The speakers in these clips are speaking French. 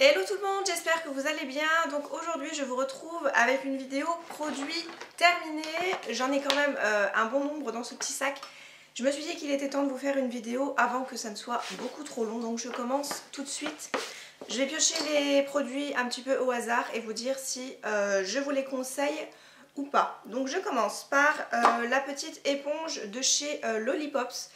Hello tout le monde, j'espère que vous allez bien. Donc aujourd'hui je vous retrouve avec une vidéo produit terminée. J'en ai quand même un bon nombre dans ce petit sac. Je me suis dit qu'il était temps de vous faire une vidéo avant que ça ne soit beaucoup trop long. Donc je commence tout de suite. Je vais piocher les produits un petit peu au hasard et vous dire si je vous les conseille ou pas. Donc je commence par la petite éponge de chez Lollipops.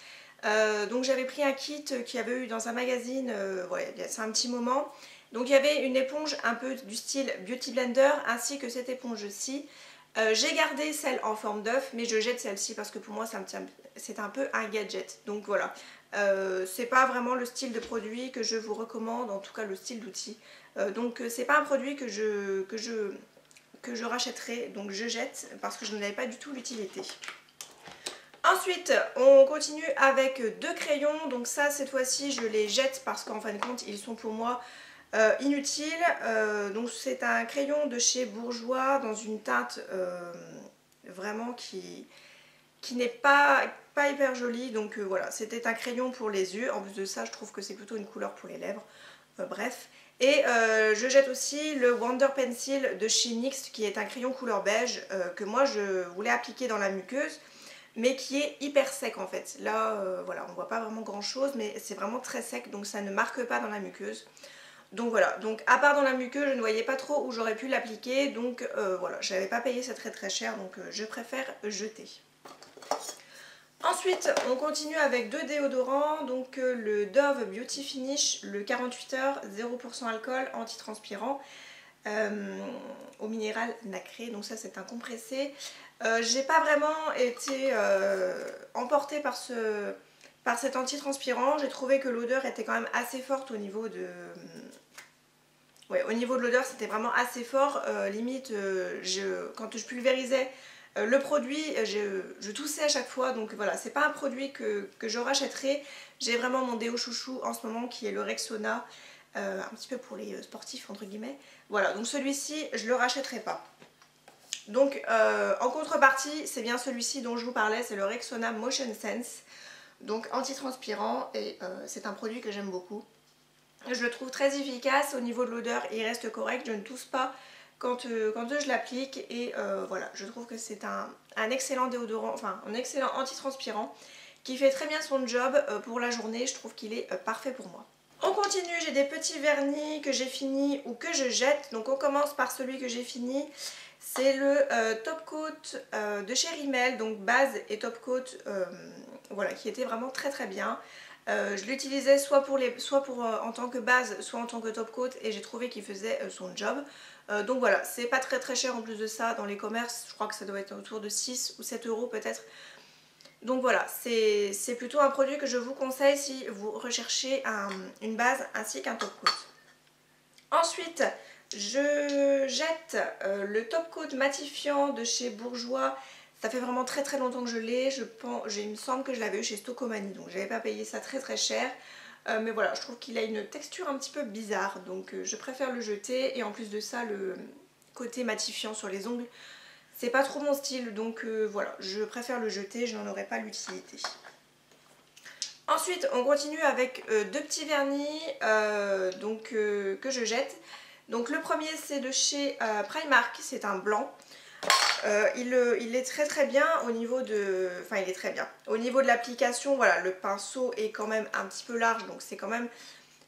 Donc j'avais pris un kit qu'il y avait eu dans un magazine, ouais, c'est un petit moment. Donc il y avait une éponge un peu du style Beauty Blender ainsi que cette éponge-ci. J'ai gardé celle en forme d'œuf mais je jette celle-ci parce que pour moi c'est un peu un gadget. Donc voilà, c'est pas vraiment le style de produit que je vous recommande, en tout cas le style d'outil. Donc c'est pas un produit que je rachèterai, donc je jette parce que je n'avais pas du tout l'utilité. Ensuite, on continue avec deux crayons. Donc ça, cette fois-ci, je les jette parce qu'en fin de compte, ils sont pour moi inutiles. Donc c'est un crayon de chez Bourjois dans une teinte vraiment qui n'est pas hyper jolie. Donc voilà, c'était un crayon pour les yeux. En plus de ça, je trouve que c'est plutôt une couleur pour les lèvres. Bref. Et je jette aussi le Wonder Pencil de chez NYX qui est un crayon couleur beige que moi je voulais appliquer dans la muqueuse, mais qui est hyper sec en fait. Là, voilà, on voit pas vraiment grand chose, mais c'est vraiment très sec, donc ça ne marque pas dans la muqueuse. Donc voilà, donc à part dans la muqueuse, je ne voyais pas trop où j'aurais pu l'appliquer, donc voilà, je n'avais pas payé ça très cher, donc je préfère jeter. Ensuite, on continue avec deux déodorants, donc le Dove Beauty Finish, le 48 heures, 0% alcool, antitranspirant, au minéral nacré, donc ça c'est un compressé. J'ai pas vraiment été emportée par cet antitranspirant. J'ai trouvé que l'odeur était quand même assez forte au niveau de... Ouais, au niveau de l'odeur c'était vraiment assez fort, limite quand je pulvérisais le produit, je toussais à chaque fois, donc voilà, c'est pas un produit que je rachèterai. J'ai vraiment mon déo chouchou en ce moment qui est le Rexona, un petit peu pour les sportifs entre guillemets. Voilà, donc celui-ci je le rachèterai pas. Donc en contrepartie, c'est bien celui-ci dont je vous parlais, c'est le Rexona Motion Sense, donc antitranspirant, et c'est un produit que j'aime beaucoup. Je le trouve très efficace, au niveau de l'odeur il reste correct, je ne tousse pas quand je l'applique, et voilà, je trouve que c'est un excellent déodorant, enfin un excellent antitranspirant qui fait très bien son job pour la journée. Je trouve qu'il est parfait pour moi. On continue, j'ai des petits vernis que j'ai fini ou que je jette. Donc on commence par celui que j'ai fini. C'est le Top Coat de chez Rimmel, donc base et top coat, voilà, qui était vraiment très bien. Je l'utilisais soit en tant que base, soit en tant que top coat, et j'ai trouvé qu'il faisait son job. Donc voilà, c'est pas très cher en plus de ça dans les commerces. Je crois que ça doit être autour de 6 ou 7 euros peut-être. Donc voilà, c'est plutôt un produit que je vous conseille si vous recherchez une base ainsi qu'un top coat. Ensuite, je jette le top coat matifiant de chez Bourjois. Ça fait vraiment très longtemps que je l'ai. Il me semble que je l'avais eu chez Stocomanie, donc j'avais pas payé ça très cher. Mais voilà, je trouve qu'il a une texture un petit peu bizarre, donc je préfère le jeter. Et en plus de ça, le côté matifiant sur les ongles, c'est pas trop mon style, donc voilà, je préfère le jeter, je n'en aurai pas l'utilité. Ensuite, on continue avec deux petits vernis que je jette. Donc le premier, c'est de chez Primark, c'est un blanc. Il est très bien au niveau de... Enfin, il est très bien. Au niveau de l'application, voilà, le pinceau est quand même un petit peu large, donc c'est quand même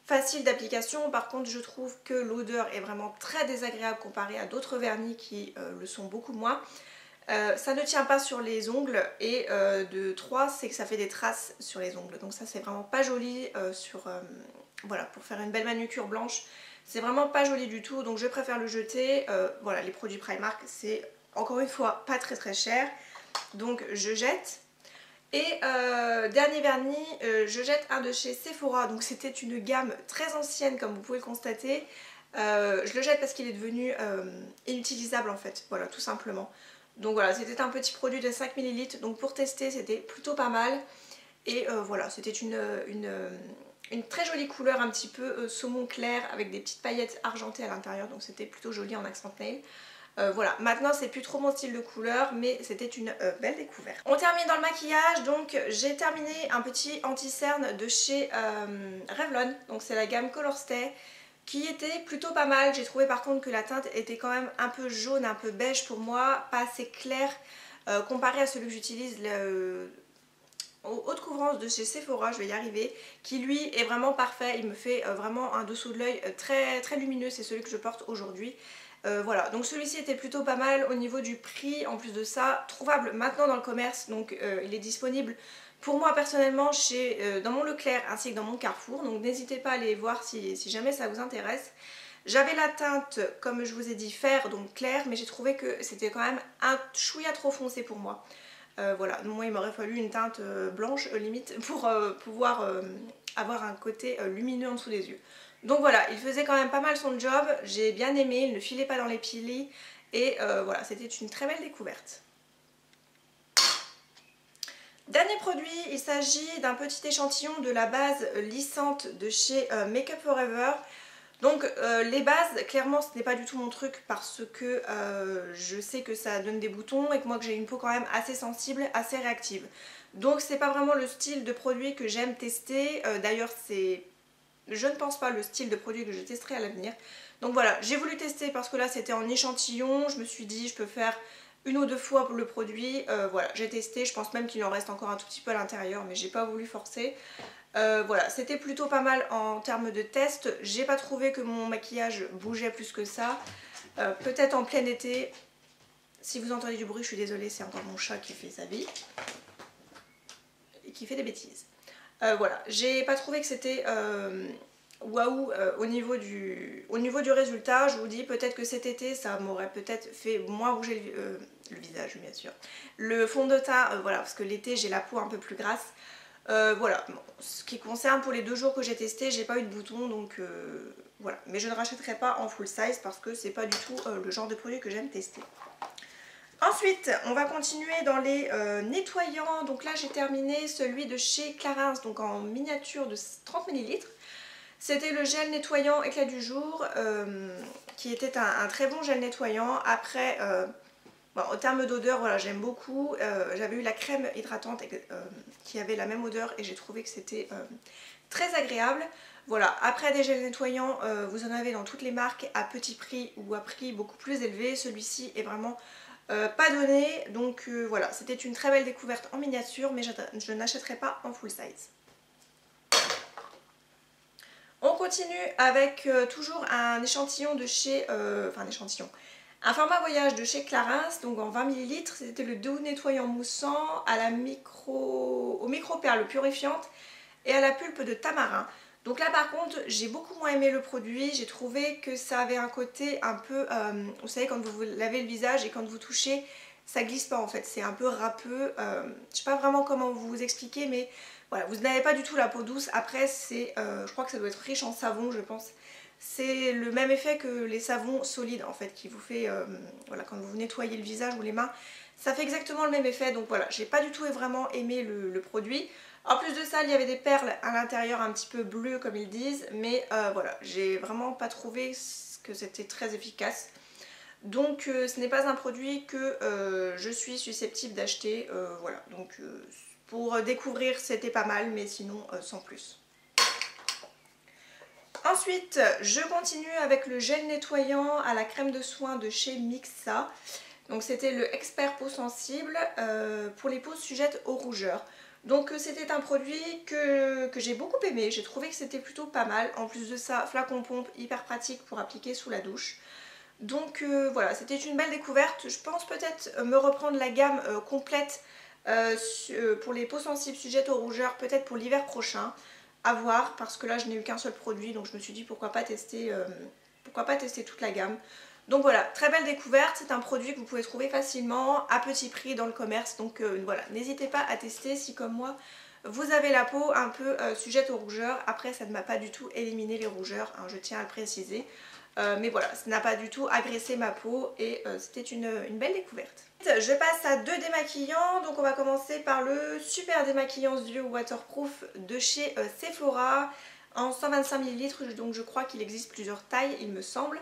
facile d'application. Par contre, je trouve que l'odeur est vraiment très désagréable comparée à d'autres vernis qui le sont beaucoup moins. Ça ne tient pas sur les ongles, et de 3, c'est que ça fait des traces sur les ongles. Donc ça, c'est vraiment pas joli voilà, pour faire une belle manucure blanche. C'est vraiment pas joli du tout, donc je préfère le jeter. Voilà, les produits Primark, c'est encore une fois pas très cher. Donc je jette. Et dernier vernis, je jette un de chez Sephora. Donc c'était une gamme très ancienne comme vous pouvez le constater. Je le jette parce qu'il est devenu inutilisable en fait, voilà, tout simplement. Donc voilà, c'était un petit produit de 5 ml, donc pour tester c'était plutôt pas mal. Et voilà, c'était une très jolie couleur, un petit peu saumon clair avec des petites paillettes argentées à l'intérieur, donc c'était plutôt joli en accent nail. Voilà, maintenant c'est plus trop mon style de couleur, mais c'était une belle découverte. On termine dans le maquillage, donc j'ai terminé un petit anti-cerne de chez Revlon, donc c'est la gamme Color Stay. qui était plutôt pas mal. J'ai trouvé par contre que la teinte était quand même un peu jaune, un peu beige pour moi, pas assez clair comparé à celui que j'utilise haute couvrance de chez Sephora, je vais y arriver, qui lui est vraiment parfait. Il me fait vraiment un dessous de l'œil très, très lumineux, c'est celui que je porte aujourd'hui. Voilà, donc celui-ci était plutôt pas mal au niveau du prix. En plus de ça, trouvable maintenant dans le commerce, donc il est disponible pour moi personnellement dans mon Leclerc ainsi que dans mon Carrefour. Donc n'hésitez pas à aller voir si jamais ça vous intéresse. J'avais la teinte, comme je vous ai dit, fer, donc clair, mais j'ai trouvé que c'était quand même un chouïa trop foncé pour moi. Voilà, moi il m'aurait fallu une teinte blanche limite pour pouvoir avoir un côté lumineux en dessous des yeux. Donc voilà, il faisait quand même pas mal son job, j'ai bien aimé, il ne filait pas dans les plis et voilà, c'était une très belle découverte. Dernier produit, il s'agit d'un petit échantillon de la base lissante de chez Make Up For Ever. Donc les bases, clairement ce n'est pas du tout mon truc parce que je sais que ça donne des boutons et que moi que j'ai une peau quand même assez sensible, assez réactive. Donc c'est pas vraiment le style de produit que j'aime tester. D'ailleurs je ne pense pas le style de produit que je testerai à l'avenir. Donc voilà, j'ai voulu tester parce que là c'était en échantillon. Je me suis dit je peux faire une ou deux fois le produit. Voilà, j'ai testé, je pense même qu'il en reste encore un tout petit peu à l'intérieur mais j'ai pas voulu forcer. Voilà, c'était plutôt pas mal en termes de test. J'ai pas trouvé que mon maquillage bougeait plus que ça. Peut-être en plein été. Si vous entendez du bruit, je suis désolée, c'est encore mon chat qui fait sa vie et qui fait des bêtises. Voilà, j'ai pas trouvé que c'était waouh au niveau du résultat. Je vous dis, peut-être que cet été ça m'aurait peut-être fait moins bouger le visage, bien sûr. Le fond de teint, voilà, parce que l'été j'ai la peau un peu plus grasse. Voilà, bon, ce qui concerne pour les 2 jours que j'ai testé, j'ai pas eu de boutons donc voilà. Mais je ne rachèterai pas en full size parce que c'est pas du tout le genre de produit que j'aime tester. Ensuite, on va continuer dans les nettoyants. Donc là, j'ai terminé celui de chez Clarins, donc en miniature de 30 ml. C'était le gel nettoyant éclat du jour qui était un très bon gel nettoyant. Après, bon, en termes d'odeur, voilà, j'aime beaucoup. J'avais eu la crème hydratante qui avait la même odeur et j'ai trouvé que c'était très agréable. Voilà, après des gels nettoyants, vous en avez dans toutes les marques à petit prix ou à prix beaucoup plus élevé. Celui-ci est vraiment pas donné. Donc voilà, c'était une très belle découverte en miniature, mais je n'achèterai pas en full size. On continue avec toujours un échantillon de chez... un format voyage de chez Clarins, donc en 20 ml. C'était le doux nettoyant moussant au micro-perles purifiantes et à la pulpe de tamarin. Donc là par contre j'ai beaucoup moins aimé le produit. J'ai trouvé que ça avait un côté un peu... vous savez, quand vous lavez le visage et quand vous touchez, ça glisse pas en fait. C'est un peu râpeux. Je sais pas vraiment comment vous expliquer, mais... Voilà, vous n'avez pas du tout la peau douce. Après, je crois que ça doit être riche en savon, je pense. C'est le même effet que les savons solides en fait, qui vous fait, voilà, quand vous nettoyez le visage ou les mains, ça fait exactement le même effet. Donc voilà, j'ai pas du tout vraiment aimé le produit. En plus de ça, il y avait des perles à l'intérieur un petit peu bleues comme ils disent, mais voilà, j'ai vraiment pas trouvé que c'était très efficace. Donc ce n'est pas un produit que je suis susceptible d'acheter, voilà, donc pour découvrir c'était pas mal, mais sinon sans plus. Ensuite, je continue avec le gel nettoyant à la crème de soin de chez Mixa. Donc c'était le Expert Peau Sensible pour les peaux sujettes aux rougeurs. Donc c'était un produit que j'ai beaucoup aimé, j'ai trouvé que c'était plutôt pas mal. En plus de ça, flacon pompe hyper pratique pour appliquer sous la douche. Donc voilà, c'était une belle découverte. Je pense peut-être me reprendre la gamme complète pour les peaux sensibles sujettes aux rougeurs, peut-être pour l'hiver prochain. À voir, parce que là je n'ai eu qu'un seul produit, donc je me suis dit pourquoi pas tester toute la gamme. Donc voilà, très belle découverte. C'est un produit que vous pouvez trouver facilement à petit prix dans le commerce. Donc voilà, n'hésitez pas à tester si comme moi vous avez la peau un peu sujette aux rougeurs. Après ça ne m'a pas du tout éliminé les rougeurs, hein, je tiens à le préciser. Mais voilà, ça n'a pas du tout agressé ma peau et c'était une belle découverte. Je passe à 2 démaquillants, donc on va commencer par le super démaquillant yeux waterproof de chez Sephora en 125 ml, donc je crois qu'il existe plusieurs tailles il me semble.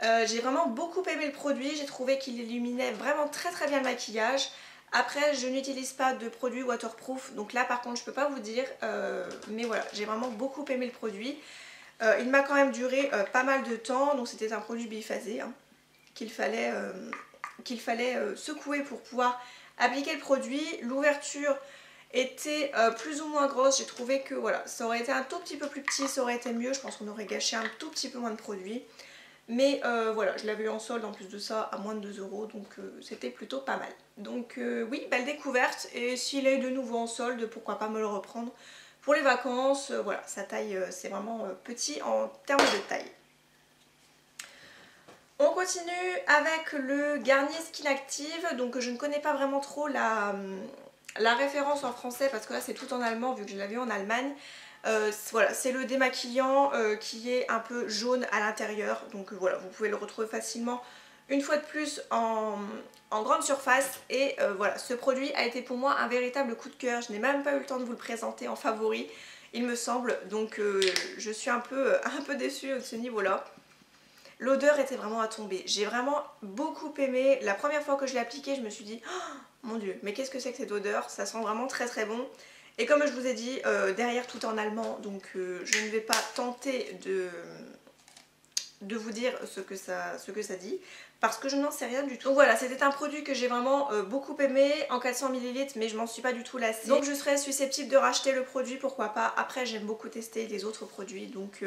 J'ai vraiment beaucoup aimé le produit, j'ai trouvé qu'il illuminait vraiment très très bien le maquillage. Après je n'utilise pas de produit waterproof, donc là par contre je peux pas vous dire, mais voilà, j'ai vraiment beaucoup aimé le produit. Il m'a quand même duré pas mal de temps, donc c'était un produit biphasé hein, qu'il fallait secouer pour pouvoir appliquer le produit. L'ouverture était plus ou moins grosse, j'ai trouvé que voilà, ça aurait été un tout petit peu plus petit, ça aurait été mieux, je pense qu'on aurait gâché un tout petit peu moins de produits. Mais voilà, je l'avais eu en solde en plus de ça à moins de 2 €, donc c'était plutôt pas mal. Donc oui, belle découverte, et s'il est de nouveau en solde, pourquoi pas me le reprendre pour les vacances. Voilà, sa taille c'est vraiment petit en termes de taille. On continue avec le Garnier Skin Active, donc je ne connais pas vraiment trop la référence en français parce que là c'est tout en allemand vu que je l'avais en Allemagne. Voilà, c'est le démaquillant qui est un peu jaune à l'intérieur, donc voilà, vous pouvez le retrouver facilement une fois de plus en grande surface. Et voilà, ce produit a été pour moi un véritable coup de cœur. Je n'ai même pas eu le temps de vous le présenter en favori, il me semble, donc je suis un peu déçue de ce niveau là. L'odeur était vraiment à tomber, j'ai vraiment beaucoup aimé. La première fois que je l'ai appliqué, je me suis dit oh, mon dieu, mais qu'est-ce que c'est que cette odeur, ça sent vraiment très très bon. Et comme je vous ai dit, derrière tout en allemand, donc je ne vais pas tenter de vous dire ce que ça dit, parce que je n'en sais rien du tout. Donc voilà, c'était un produit que j'ai vraiment beaucoup aimé en 400 ml, mais je m'en suis pas du tout lassée. Donc je serais susceptible de racheter le produit, pourquoi pas. Après j'aime beaucoup tester les autres produits, donc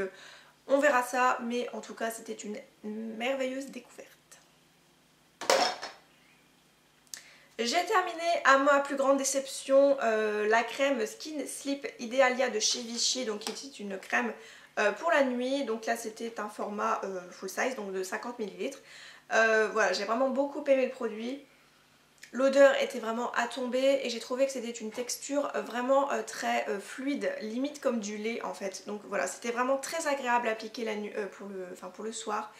on verra ça, mais en tout cas c'était une merveilleuse découverte. J'ai terminé à ma plus grande déception la crème Skin Sleep Idealia de chez Vichy, donc qui était une crème pour la nuit. Donc là c'était un format full size, donc de 50 ml. Voilà, j'ai vraiment beaucoup aimé le produit. L'odeur était vraiment à tomber et j'ai trouvé que c'était une texture vraiment très fluide, limite comme du lait en fait. Donc voilà, c'était vraiment très agréable à appliquer la nuit, pour le soir.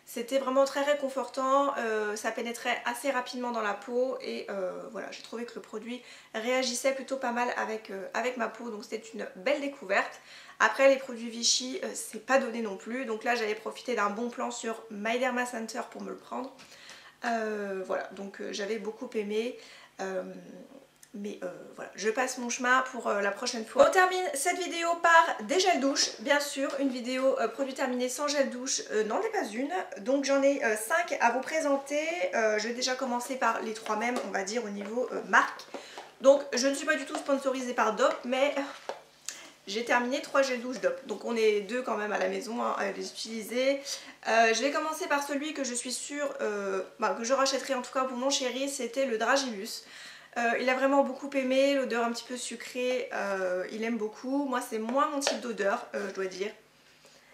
C'était vraiment très réconfortant, ça pénétrait assez rapidement dans la peau et voilà, j'ai trouvé que le produit réagissait plutôt pas mal avec ma peau, donc c'était une belle découverte. Après les produits Vichy, c'est pas donné non plus, donc là j'avais profité d'un bon plan sur My Derma Center pour me le prendre. Voilà, donc j'avais beaucoup aimé. Mais voilà, je passe mon chemin pour la prochaine fois. On termine cette vidéo par des gels douche. Bien sûr, une vidéo produit terminé sans gel douche n'en est pas une. Donc j'en ai 5 à vous présenter. Je vais déjà commencer par les 3 mêmes, on va dire, au niveau marque. Donc je ne suis pas du tout sponsorisée par DOP, mais j'ai terminé 3 gels douche DOP. Donc on est 2 quand même à la maison hein, à les utiliser. Je vais commencer par celui que je suis sûre que je rachèterai en tout cas pour mon chéri, c'était le Dragibus. Il a vraiment beaucoup aimé, l'odeur un petit peu sucrée, il aime beaucoup. Moi c'est moins mon type d'odeur, je dois dire.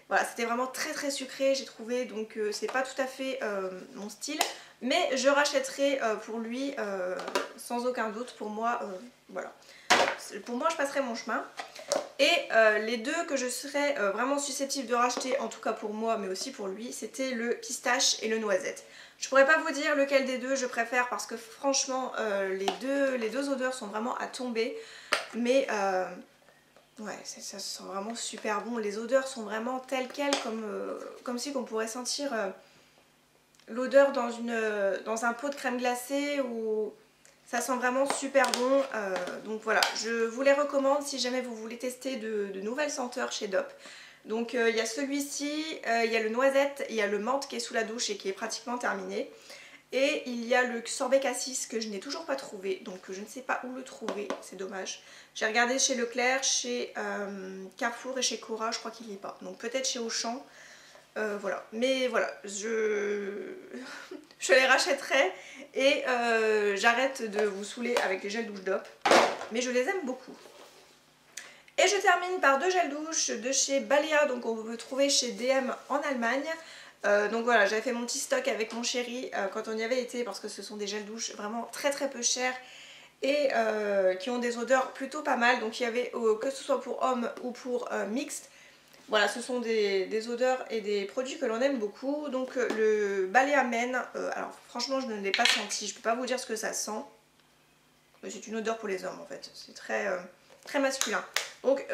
Voilà, c'était vraiment très très sucré, j'ai trouvé, donc c'est pas tout à fait mon style. Mais je rachèterai pour lui sans aucun doute. Pour moi, voilà. Pour moi je passerai mon chemin. Et les deux que je serais vraiment susceptible de racheter, en tout cas pour moi mais aussi pour lui, c'était le pistache et le noisette. Je pourrais pas vous dire lequel des deux je préfère parce que franchement les deux odeurs sont vraiment à tomber. Mais ouais, ça sent vraiment super bon. Les odeurs sont vraiment telles quelles, comme si on pourrait sentir l'odeur dans un pot de crème glacée ou... Ça sent vraiment super bon, donc voilà, je vous les recommande si jamais vous voulez tester de nouvelles senteurs chez DOP. Donc il y a celui-ci, il y a le noisette, il y a le menthe qui est sous la douche et qui est pratiquement terminé. Et il y a le sorbet cassis que je n'ai toujours pas trouvé, donc je ne sais pas où le trouver, c'est dommage. J'ai regardé chez Leclerc, chez Carrefour et chez Cora, je crois qu'il n'y est pas. Donc peut-être chez Auchan. Voilà, mais voilà, je les rachèterai et j'arrête de vous saouler avec les gels douche DOP, mais je les aime beaucoup. Et je termine par 2 gels douche de chez Balea, donc on peut trouver chez DM en Allemagne. Donc voilà, j'avais fait mon petit stock avec mon chéri quand on y avait été parce que ce sont des gels douche vraiment très très peu chers et qui ont des odeurs plutôt pas mal. Donc il y avait, que ce soit pour hommes ou pour mixte, voilà, ce sont des odeurs et des produits que l'on aime beaucoup. Donc le Balea Men, alors franchement je ne l'ai pas senti, je peux pas vous dire ce que ça sent. C'est une odeur pour les hommes en fait, c'est très, très masculin. Donc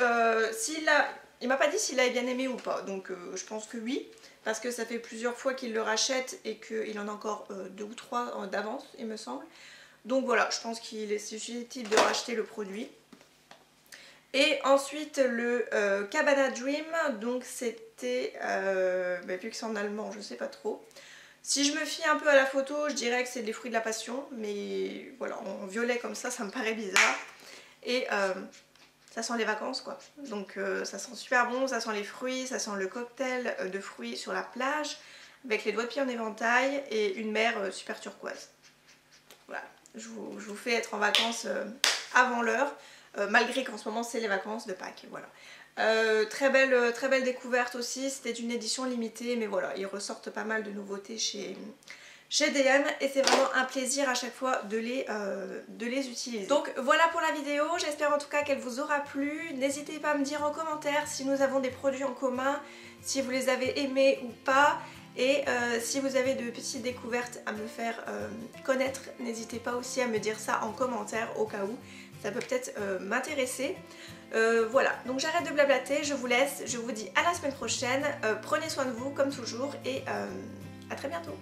il m'a pas dit s'il avait bien aimé ou pas, donc je pense que oui. Parce que ça fait plusieurs fois qu'il le rachète et qu'il en a encore 2 ou 3 d'avance il me semble. Donc voilà, je pense qu'il est susceptible de racheter le produit. Et ensuite le Cabana Dream, donc c'était, vu que c'est en allemand, je sais pas trop. Si je me fie un peu à la photo, je dirais que c'est des fruits de la passion, mais voilà, en violet comme ça me paraît bizarre. Et ça sent les vacances quoi, donc ça sent super bon, ça sent les fruits, ça sent le cocktail de fruits sur la plage, avec les doigts de pied en éventail et une mer super turquoise. Voilà, je vous fais être en vacances avant l'heure, malgré qu'en ce moment c'est les vacances de Pâques, voilà. Très belle découverte aussi, c'était une édition limitée, mais voilà, ils ressortent pas mal de nouveautés chez DM et c'est vraiment un plaisir à chaque fois de les utiliser. Donc voilà pour la vidéo, j'espère en tout cas qu'elle vous aura plu. N'hésitez pas à me dire en commentaire si nous avons des produits en commun, si vous les avez aimés ou pas. Et si vous avez de petites découvertes à me faire connaître, n'hésitez pas aussi à me dire ça en commentaire au cas où. Ça peut peut-être m'intéresser. Voilà, donc j'arrête de blablater, je vous laisse, je vous dis à la semaine prochaine. Prenez soin de vous comme toujours et à très bientôt.